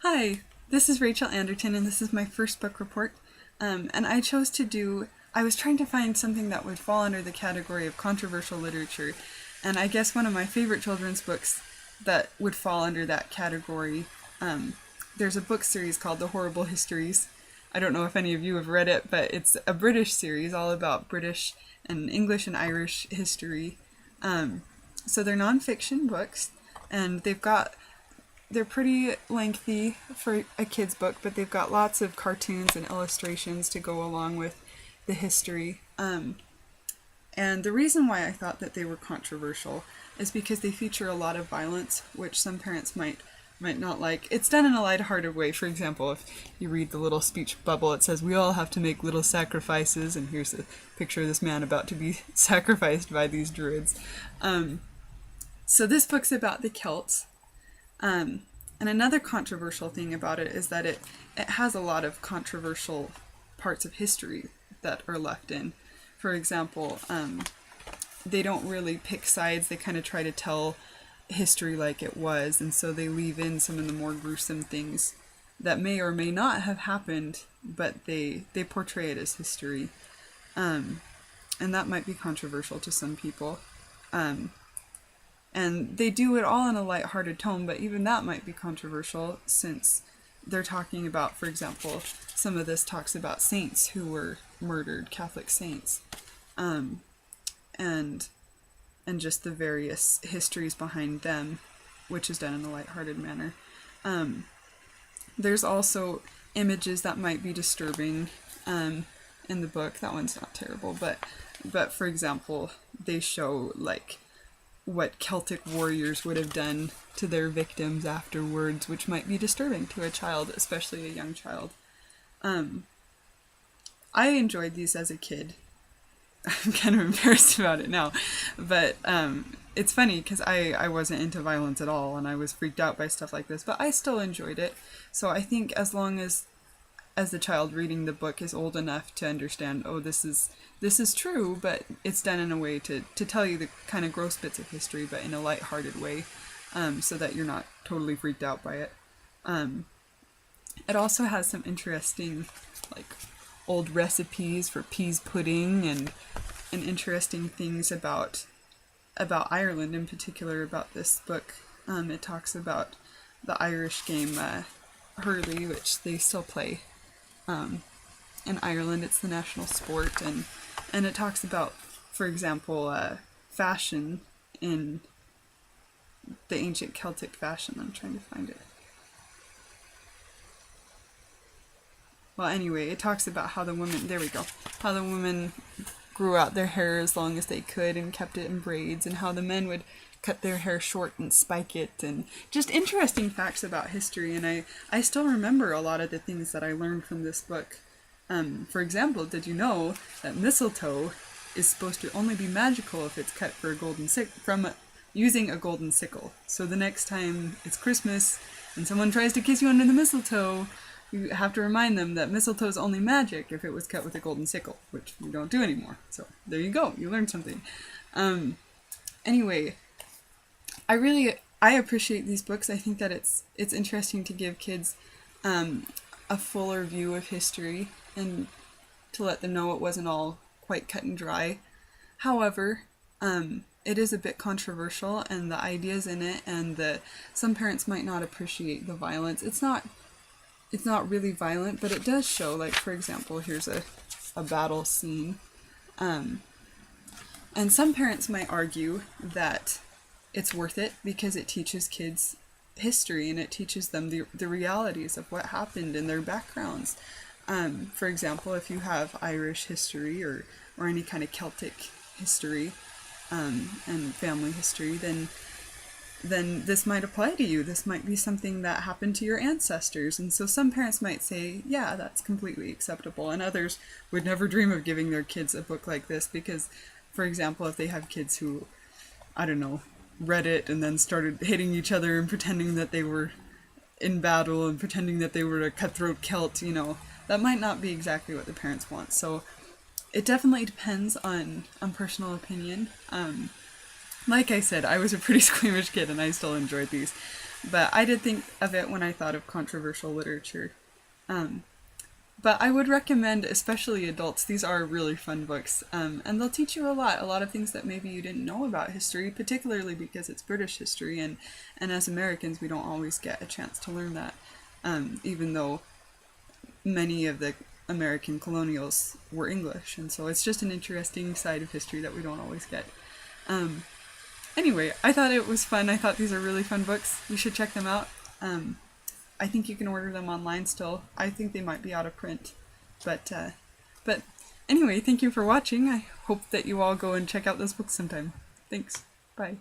Hi, this is Rachel Anderton, and this is my first book report. And I was trying to find something that would fall under the category of controversial literature. And I guess one of my favorite children's books that would fall under that category, there's a book series called The Horrible Histories. I don't know if any of you have read it, but it's a British series all about British and English and Irish history. So they're nonfiction books, and they're pretty lengthy for a kid's book, but they've got lots of cartoons and illustrations to go along with the history. And the reason why I thought that they were controversial is because they feature a lot of violence, which some parents might not like. It's done in a lighthearted way. For example, if you read the little speech bubble, it says, "We all have to make little sacrifices," and here's a picture of this man about to be sacrificed by these druids. So this book's about the Celts. And another controversial thing about it is that it has a lot of controversial parts of history that are left in. For example, they don't really pick sides. They kind of try to tell history like it was, and so they leave in some of the more gruesome things that may or may not have happened, but they portray it as history. And that might be controversial to some people. And they do it all in a lighthearted tone, but even that might be controversial since they're talking about, for example, some of this talks about saints who were murdered, Catholic saints, and just the various histories behind them, which is done in a lighthearted manner. There's also images that might be disturbing in the book. That one's not terrible, but for example, they show like what Celtic warriors would have done to their victims afterwards, which might be disturbing to a child, especially a young child. I enjoyed these as a kid. I'm kind of embarrassed about it now, but it's funny because I wasn't into violence at all, and I was freaked out by stuff like this, but I still enjoyed it. So I think as long as the child reading the book is old enough to understand, oh, this is true, but it's done in a way to tell you the kind of gross bits of history, but in a lighthearted way, so that you're not totally freaked out by it. It also has some interesting, like, old recipes for peas pudding and interesting things about Ireland in particular about this book. It talks about the Irish game hurley, which they still play. In Ireland, it's the national sport, and it talks about, for example, fashion in the ancient Celtic fashion. I'm trying to find it. Well, anyway, it talks about how the women grew out their hair as long as they could and kept it in braids, and how the men would cut their hair short and spike it, and just interesting facts about history. And I still remember a lot of the things that I learned from this book. For example, did you know that mistletoe is supposed to only be magical if it's cut for from using a golden sickle? So the next time it's Christmas and someone tries to kiss you under the mistletoe, you have to remind them that mistletoe is only magic if it was cut with a golden sickle, which we don't do anymore. So there you go, you learned something. Anyway, I appreciate these books. I think that it's interesting to give kids a fuller view of history and to let them know it wasn't all quite cut and dry. However, it is a bit controversial, and the ideas in it, and some parents might not appreciate the violence. It's not really violent, but it does show, like, for example, here's a battle scene. And some parents might argue that it's worth it because it teaches kids history, and it teaches them the realities of what happened in their backgrounds. For example, if you have Irish history or any kind of Celtic history and family history, then this might apply to you. This might be something that happened to your ancestors. And so some parents might say, yeah, that's completely acceptable. And others would never dream of giving their kids a book like this because, for example, if they have kids who, I don't know, read it and then started hitting each other and pretending that they were in battle and pretending that they were a cutthroat Celt, that might not be exactly what the parents want. So it definitely depends on personal opinion. Like I said, I was a pretty squeamish kid and I still enjoyed these. But I did think of it when I thought of controversial literature. But I would recommend, especially adults, these are really fun books, and they'll teach you a lot of things that maybe you didn't know about history, particularly because it's British history, and as Americans, we don't always get a chance to learn that, even though many of the American colonials were English, and so it's just an interesting side of history that we don't always get. Um, anyway, I thought it was fun. I thought these are really fun books. You should check them out. I think you can order them online still. I think they might be out of print, but anyway, thank you for watching. I hope that you all go and check out those books sometime. Thanks. Bye.